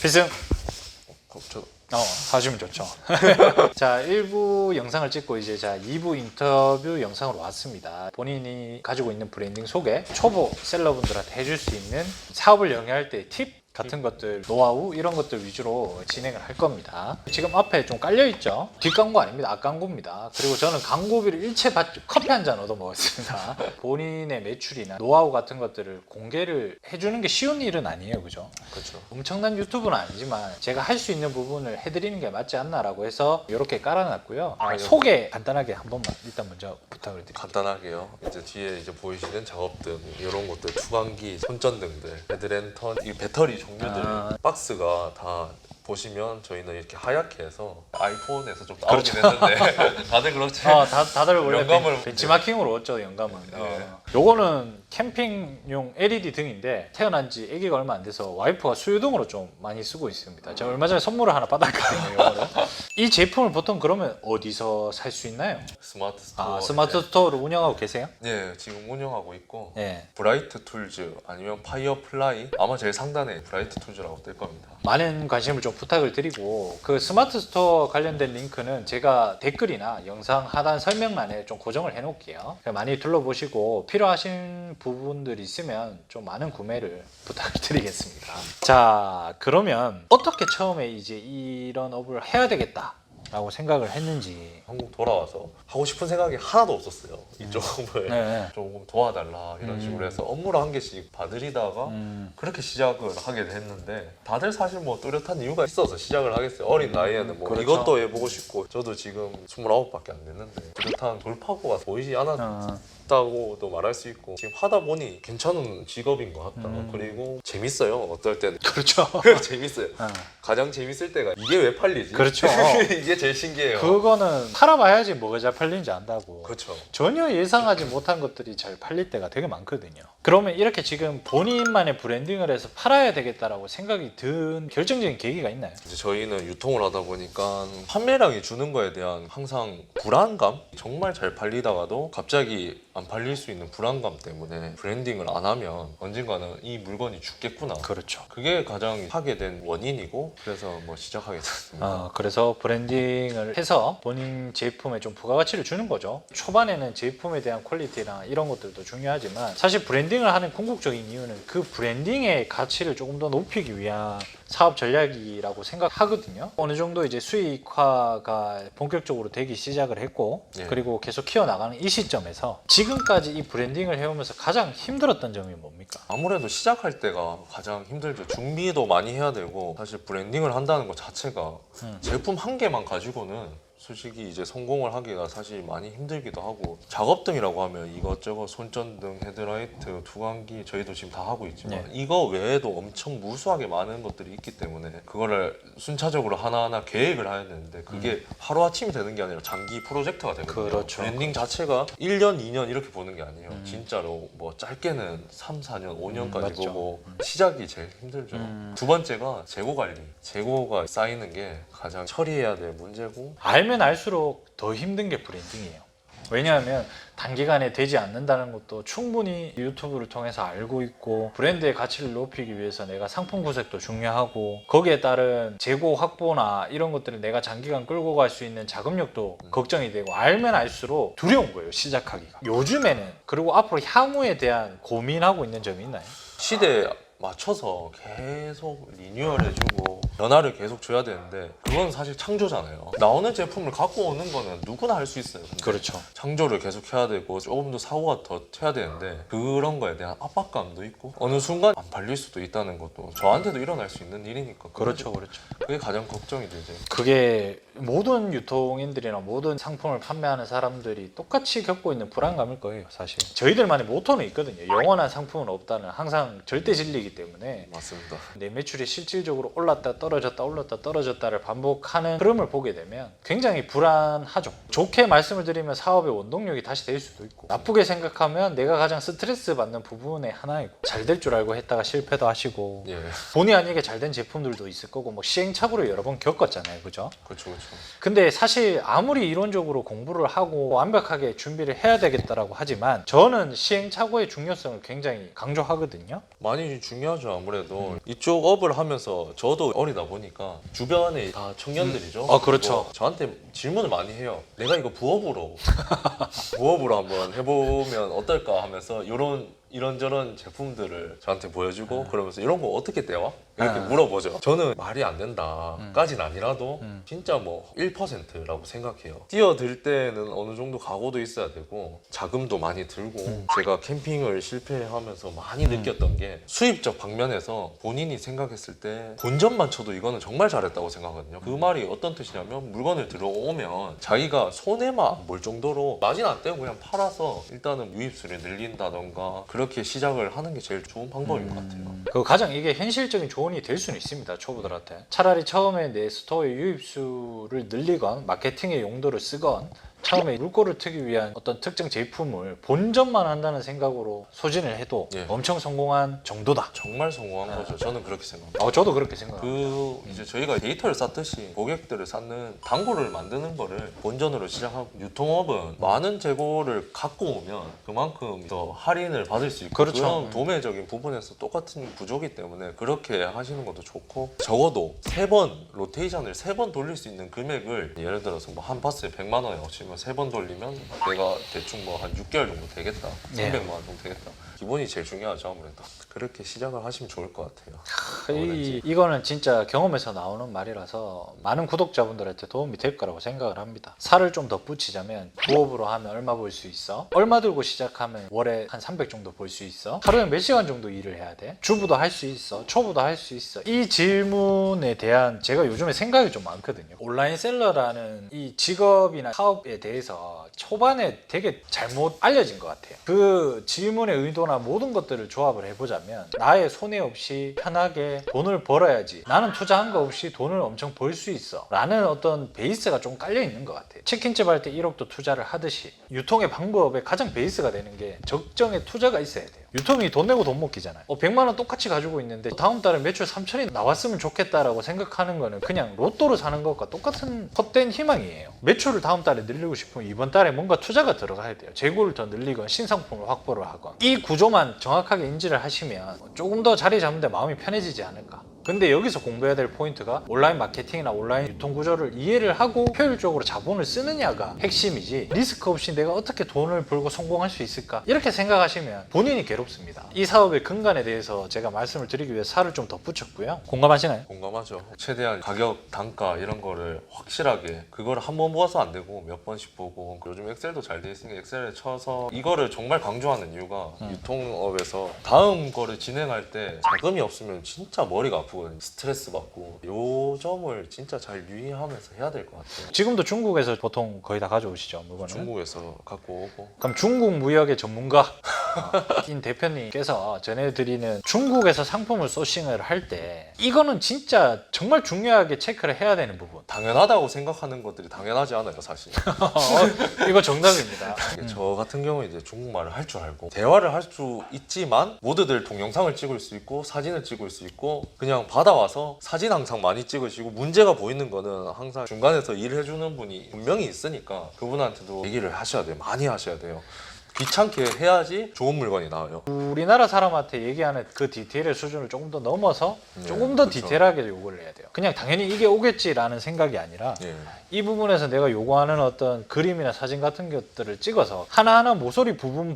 필승! 저 하시면 좋죠. 자, 1부 영상을 찍고 이제 2부 인터뷰 영상으로 왔습니다. 본인이 가지고 있는 브랜딩 소개, 초보 셀러분들한테 해줄 수 있는 사업을 영위할 때 팁 같은 것들, 노하우 이런 것들 위주로 진행을 할 겁니다. 지금 앞에 좀 깔려 있죠? 뒷광고 아닙니다. 앞광고입니다. 그리고 저는 광고비를 일체 받지, 커피 한 잔 얻어 먹었습니다. 본인의 매출이나 노하우 같은 것들을 공개를 해주는 게 쉬운 일은 아니에요, 그죠? 그렇죠. 엄청난 유튜브는 아니지만 제가 할 수 있는 부분을 해드리는 게 맞지 않나라고 해서 이렇게 깔아놨고요. 소개 간단하게 한 번만 일단 먼저 부탁을 드릴게요. 간단하게요. 이제 뒤에 이제 보이시는 작업등 이런 것들, 투광기, 손전등들, 헤드랜턴, 이 배터리 종류들, 박스가 다 보시면 저희는 이렇게 하얗게 해서 아이폰에서 좀 나오긴 했는데 다들 그렇지. 다들 원래 영감을 벤치마킹으로 얻죠, 영감은. 네. 요거는 캠핑용 LED 등인데 태어난 지 아기가 얼마 안 돼서 와이프가 수유등으로 좀 많이 쓰고 있습니다. 제가 얼마 전에 선물을 하나 받았거든요, 요거를. 이 제품을 보통 그러면 어디서 살 수 있나요? 스마트 스토어. 스마트 스토어를 운영하고 계세요? 네, 지금 운영하고 있고 네. 브라이트 툴즈 아니면 파이어플라이, 아마 제일 상단에 브라이트 툴즈라고 뜰 겁니다. 많은 관심을 좀 부탁을 드리고, 그 스마트 스토어 관련된 링크는 제가 댓글이나 영상 하단 설명란에 좀 고정을 해 놓을게요. 많이 둘러보시고 필요하신 부분들이 있으면 좀 많은 구매를 부탁을 드리겠습니다. 자, 그러면 어떻게 처음에 이제 이런 업을 해야 되겠다 라고 생각을 했는지. 한국 돌아와서 하고 싶은 생각이 하나도 없었어요. 이쪽 업을 네. 조금 도와달라 이런 식으로 해서 업무를 한 개씩 봐드리다가 그렇게 시작을 하게 됐는데, 다들 사실 뭐 뚜렷한 이유가 있어서 시작을 하겠어요. 어린 나이에는 뭐 그렇죠. 이것도 해보고 싶고, 저도 지금 29밖에 안 됐는데 뚜렷한 돌파구가 보이지 않았다고도 말할 수 있고, 지금 하다 보니 괜찮은 직업인 것 같다. 그리고 재밌어요. 어떨 때는 그렇죠. 재밌어요. 가장 재밌을 때가 이게 왜 팔리지? 그렇죠. 이게 제일 신기해요. 그거는 팔아봐야지 뭐가 잘 팔리는지 안다고. 그렇죠. 전혀 예상하지 못한 것들이 잘 팔릴 때가 되게 많거든요. 그러면 이렇게 지금 본인만의 브랜딩을 해서 팔아야 되겠다라고 생각이 든 결정적인 계기가 있나요? 이제 저희는 유통을 하다 보니까 판매량이 주는 거에 대한 항상 불안감? 정말 잘 팔리다가도 갑자기 안 팔릴 수 있는 불안감 때문에 브랜딩을 안 하면 언젠가는 이 물건이 죽겠구나. 그렇죠. 그게 가장 하게 된 원인이고, 그래서 뭐 시작하게 됐습니다. 그래서 브랜딩을 해서 본인 제품에 좀 부가가치를 주는 거죠. 초반에는 제품에 대한 퀄리티나 이런 것들도 중요하지만, 사실 브랜딩을 하는 궁극적인 이유는 그 브랜딩의 가치를 조금 더 높이기 위한 사업 전략이라고 생각하거든요. 어느 정도 이제 수익화가 본격적으로 되기 시작을 했고, 그리고 계속 키워나가는 이 시점에서 지금까지 이 브랜딩을 해오면서 가장 힘들었던 점이 뭡니까? 아무래도 시작할 때가 가장 힘들죠. 준비도 많이 해야 되고, 사실 브랜딩을 한다는 것 자체가 제품 한 개만 가지고는 솔직히 이제 성공을 하기가 사실 많이 힘들기도 하고, 작업등이라고 하면 이것저것 손전등, 헤드라이트, 투광기 저희도 지금 다 하고 있지만 이거 외에도 엄청 무수하게 많은 것들이 있기 때문에 그거를 순차적으로 하나하나 계획을 해야 되는데, 그게 하루아침이 되는 게 아니라 장기 프로젝트가 되거든요. 그렇죠. 브랜딩 자체가 1년, 2년 이렇게 보는 게 아니에요. 진짜로 뭐 짧게는 3, 4년, 5년까지 맞죠. 보고 시작이 제일 힘들죠. 두 번째가 재고 관리. 재고가 쌓이는 게 가장 처리해야 될 문제고, 알면 알수록 더 힘든 게 브랜딩이에요. 왜냐하면 단기간에 되지 않는다는 것도 충분히 유튜브를 통해서 알고 있고, 브랜드의 가치를 높이기 위해서 내가 상품 구색도 중요하고, 거기에 따른 재고 확보나 이런 것들을 내가 장기간 끌고 갈 수 있는 자금력도 걱정이 되고, 알면 알수록 두려운 거예요, 시작하기가. 요즘에는, 그리고 앞으로 향후에 대한 고민하고 있는 점이 있나요? 시대에 맞춰서 계속 리뉴얼해주고 변화를 계속 줘야 되는데, 그건 사실 창조잖아요. 나오는 제품을 갖고 오는 거는 누구나 할 수 있어요. 근데 그렇죠. 창조를 계속 해야 되고 조금 더 사고가 더 해야 되는데, 그런 거에 대한 압박감도 있고, 어느 순간 안 팔릴 수도 있다는 것도 저한테도 일어날 수 있는 일이니까. 그렇죠. 그게 가장 걱정이 되죠. 그게 모든 유통인들이나 모든 상품을 판매하는 사람들이 똑같이 겪고 있는 불안감일 거예요, 사실. 저희들만의 모토는 있거든요. 영원한 상품은 없다는, 항상 절대 진리이기 때문에 맞습니다. 내 매출이 실질적으로 올랐다 떨어졌다 올랐다 떨어졌다를 반복하는 흐름을 보게 되면 굉장히 불안하죠. 좋게 말씀을 드리면 사업의 원동력이 다시 될 수도 있고, 나쁘게 생각하면 내가 가장 스트레스 받는 부분의 하나이고, 잘 될 줄 알고 했다가 실패도 하시고, 본의 아니게 잘 된 제품들도 있을 거고, 뭐 시행착오를 여러 번 겪었잖아요, 그죠? 그렇죠. 근데 사실 아무리 이론적으로 공부를 하고 완벽하게 준비를 해야 되겠다라고 하지만, 저는 시행착오의 중요성을 굉장히 강조하거든요. 많이 중요하죠. 아무래도 이쪽 업을 하면서 저도 어린 동아리다 보니까 주변에 다 청년들이죠. 그렇죠. 그리고 저한테 질문을 많이 해요. 내가 이거 부업으로 한번 해보면 어떨까 하면서 이런저런 제품들을 저한테 보여주고 그러면서 이런 거 어떻게 떼와? 이렇게 물어보죠. 저는 말이 안 된다까지는 아니라도 진짜 뭐 1%라고 생각해요. 뛰어들 때는 어느 정도 각오도 있어야 되고 자금도 많이 들고 제가 캠핑을 실패하면서 많이 느꼈던 게 수입적 방면에서 본인이 생각했을 때 본전만 쳐도 이거는 정말 잘했다고 생각하거든요. 그 말이 어떤 뜻이냐면 물건을 들어오면 자기가 손해만 안 볼 정도로 마진 안 떼고 그냥 팔아서 일단은 유입수를 늘린다던가 그렇게 시작을 하는 게 제일 좋은 방법인 것 같아요. 그 가장 이게 현실적인 조언이 될 수는 있습니다. 초보들한테. 차라리 처음에 내 스토어의 유입수를 늘리건 마케팅의 용도를 쓰건 처음에 물꼬를 트기 위한 어떤 특정 제품을 본전만 한다는 생각으로 소진을 해도 예. 엄청 성공한 정도다. 정말 성공한 거죠. 저는 그렇게 생각합니다. 저도 그렇게 생각합니다. 이제 저희가 데이터를 쌓듯이 고객들을 쌓는 단골을 만드는 거를 본전으로 시작하고 유통업은 많은 재고를 갖고 오면 그만큼 더 할인을 받을 수 있고 그렇죠. 그런 도매적인 부분에서 똑같은 구조기 때문에 그렇게 하시는 것도 좋고 적어도 3번 로테이션을 3번 돌릴 수 있는 금액을 예를 들어서 뭐 한 파스에 100만 원에 치면 3번 돌리면 내가 대충 뭐 한 6개월 정도 되겠다. 300만 원 정도 되겠다. 기본이 제일 중요하죠. 아무래도 그렇게 시작을 하시면 좋을 것 같아요. 이거는 진짜 경험에서 나오는 말이라서 많은 구독자분들한테 도움이 될 거라고 생각을 합니다. 살을 좀 덧붙이자면 부업으로 하면 얼마 벌 수 있어? 얼마 들고 시작하면 월에 한 300 정도 벌 수 있어? 하루에 몇 시간 정도 일을 해야 돼? 주부도 할 수 있어? 초보도 할 수 있어? 이 질문에 대한 제가 요즘에 생각이 좀 많거든요. 온라인 셀러라는 이 직업이나 사업에 대해서 초반에 되게 잘못 알려진 것 같아요. 그 질문의 의도나 모든 것들을 조합을 해보자면 나의 손해 없이 편하게 돈을 벌어야지, 나는 투자한 거 없이 돈을 엄청 벌 수 있어 라는 어떤 베이스가 좀 깔려 있는 것 같아요. 치킨집 할 때 1억도 투자를 하듯이 유통의 방법의 가장 베이스가 되는 게 적정의 투자가 있어야 돼요. 유통이 돈 내고 돈 먹기잖아요. 100만 원 똑같이 가지고 있는데 다음 달에 매출 3천이 나왔으면 좋겠다라고 생각하는 거는 그냥 로또를 사는 것과 똑같은 헛된 희망이에요. 매출을 다음 달에 늘리고 싶으면 이번 달에 뭔가 투자가 들어가야 돼요. 재고를 더 늘리건 신상품을 확보를 하건. 이 구조만 정확하게 인지를 하시면 조금 더 자리 잡는 데 마음이 편해지지 않을까. 근데 여기서 공부해야 될 포인트가 온라인 마케팅이나 온라인 유통 구조를 이해를 하고 효율적으로 자본을 쓰느냐가 핵심이지, 리스크 없이 내가 어떻게 돈을 벌고 성공할 수 있을까 이렇게 생각하시면 본인이 괴롭습니다. 이 사업의 근간에 대해서 제가 말씀을 드리기 위해 살을 좀 덧붙였고요. 공감하시나요? 공감하죠. 최대한 가격, 단가 이런 거를 확실하게 그거를 한 번 모아서 안 되고 몇 번씩 보고 요즘 엑셀도 잘 돼 있으니까 엑셀에 쳐서 이거를 정말 강조하는 이유가 유통업에서 다음 거를 진행할 때 자금이 없으면 진짜 머리가 아프거든요. 스트레스 받고 요 점을 진짜 잘 유의하면서 해야 될 것 같아요. 지금도 중국에서 보통 거의 다 가져오시죠, 물건을? 중국에서 갖고 오고 그럼 중국 무역의 전문가 인 대표님께서 전해드리는 중국에서 상품을 소싱을 할 때 이거는 진짜 정말 중요하게 체크를 해야 되는 부분. 당연하다고 생각하는 것들이 당연하지 않아요, 사실. 이거 정답입니다. 저 같은 경우에 이제 중국말을 할 줄 알고 대화를 할 수 있지만 모두들 동영상을 찍을 수 있고 사진을 찍을 수 있고 그냥 받아와서 사진 항상 많이 찍으시고 문제가 보이는 거는 항상 중간에서 일을 해주는 분이 분명히 있으니까 그분한테도 얘기를 하셔야 돼요. 많이 하셔야 돼요. 귀찮게 해야지 좋은 물건이 나와요. 우리나라 사람한테 얘기하는 그 디테일의 수준을 조금 더 넘어서 조금 더 그렇죠. 디테일하게 요구를 해야 돼요. 그냥 당연히 이게 오겠지라는 생각이 아니라 예. 이 부분에서 내가 요구하는 어떤 그림이나 사진 같은 것들을 찍어서 하나하나 모서리 부분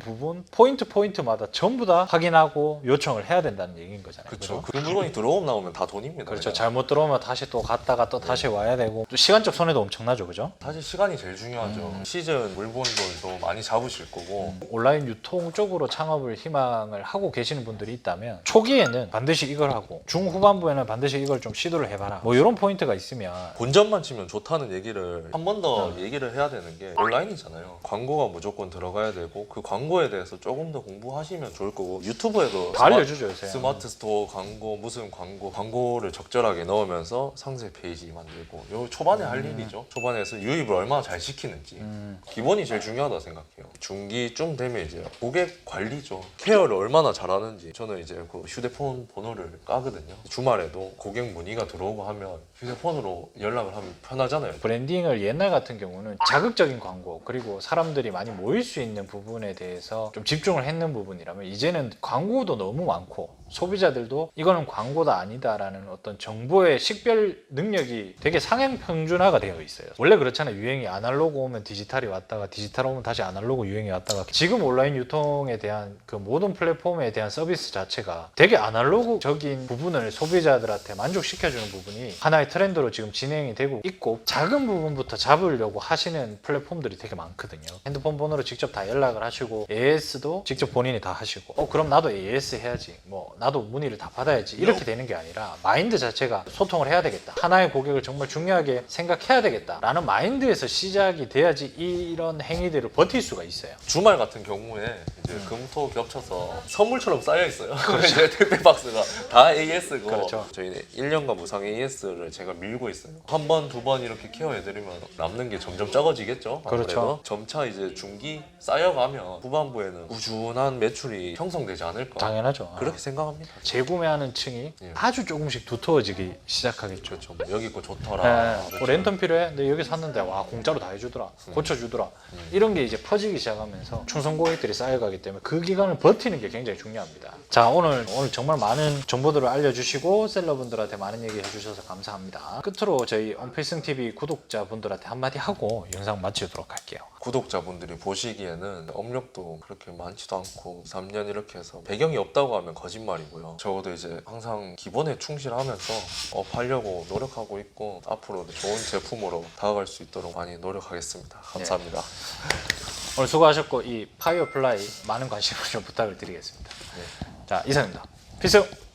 포인트마다 전부 다 확인하고 요청을 해야 된다는 얘기인 거잖아요. 그렇죠. 그죠? 그 물건이 들어오면 나오면 다 돈입니다. 그렇죠. 그냥. 잘못 들어오면 다시 또 갔다가 또 다시 와야 되고 또 시간적 손해도 엄청나죠. 그죠? 사실 시간이 제일 중요하죠. 시즌 물건들도 많이 잡으실 거고 온라인 유통 쪽으로 창업을 희망을 하고 계시는 분들이 있다면 초기에는 반드시 이걸 하고 중후반부에는 반드시 이걸 좀 시도를 해봐라. 뭐 이런 포인트가 있으면 본전만 치면 좋다는 얘기를 한 번 더 얘기를 해야 되는 게 온라인이잖아요. 광고가 무조건 들어가야 되고 그 광고에 대해서 조금 더 공부하시면 좋을 거고 유튜브에도 다 알려주죠 요새. 스마트 스토어 광고 무슨 광고를 적절하게 넣으면서 상세 페이지 만들고 요 초반에 할 일이죠. 초반에서 유입을 얼마나 잘 시키는지 기본이 제일 중요하다 생각해요. 중기쯤 되면 이제 고객 관리죠. 케어를 얼마나 잘하는지. 저는 이제 그 휴대폰 번호를 까거든요. 주말에도 고객 문의가 들어오고 하면 휴대폰으로 연락을 하면 편하잖아요. 브랜딩을 옛날 같은 경우는 자극적인 광고 그리고 사람들이 많이 모일 수 있는 부분에 대해서 좀 집중을 했는 부분이라면 이제는 광고도 너무 많고 소비자들도 이거는 광고다 아니다라는 어떤 정보의 식별 능력이 되게 상향 평준화가 되어 있어요. 원래 그렇잖아요. 유행이 아날로그 오면 디지털이 왔다가 디지털 오면 다시 아날로그 유행이 왔다가 지금 온라인 유통에 대한 그 모든 플랫폼에 대한 서비스 자체가 되게 아날로그적인 부분을 소비자들한테 만족시켜주는 부분이 하나의 트렌드로 지금 진행이 되고 있고 작은 부분부터 잡으려고 하시는 플랫폼들이 되게 많거든요. 핸드폰 번호로 직접 다 연락을 하시고 AS도 직접 본인이 다 하시고 그럼 나도 AS 해야지 뭐 나도 문의를 다 받아야지 이렇게 되는 게 아니라 마인드 자체가 소통을 해야 되겠다. 하나의 고객을 정말 중요하게 생각해야 되겠다 라는 마인드에서 시작이 돼야지 이런 행위들을 버틸 수가 있어요. 주말 같은 경우에 이제 금토 겹쳐서 선물처럼 쌓여 있어요. 이제 택배 박스가 다 AS고 그렇죠. 저희는 1년간 무상 AS를 제가 밀고 있어요. 한 번, 두 번 이렇게 케어해드리면 남는 게 점점 적어지겠죠. 아무래도. 그렇죠. 점차 이제 중기 쌓여가면 후반부에는 꾸준한 매출이 형성되지 않을까. 당연하죠. 그렇게 생각합니다. 재구매하는 층이 예. 아주 조금씩 두터워지기 시작하겠죠. 그렇죠. 뭐 여기 거 좋더라. 네. 랜턴 필요해? 근데 여기 샀는데 와 공짜로 다 해주더라. 고쳐주더라. 이런 게 이제 퍼지기 시작하면서 충성 고객들이 쌓여가기 때문에 그 기간을 버티는 게 굉장히 중요합니다. 자 오늘 정말 많은 정보들을 알려주시고 셀러분들한테 많은 얘기 해주셔서 감사합니다. 끝으로 저희 언필승TV 구독자분들한테 한마디 하고 영상 마치도록 할게요. 구독자분들이 보시기에는 업력도 그렇게 많지도 않고 3년 이렇게 해서 배경이 없다고 하면 거짓말이고요. 적어도 이제 항상 기본에 충실하면서 업하려고 노력하고 있고 앞으로도 좋은 제품으로 다가갈 수 있도록 많이 노력하겠습니다. 감사합니다. 오늘 수고하셨고 이 파이어플라이 많은 관심을 좀 부탁을 드리겠습니다. 자 이상입니다. 필승!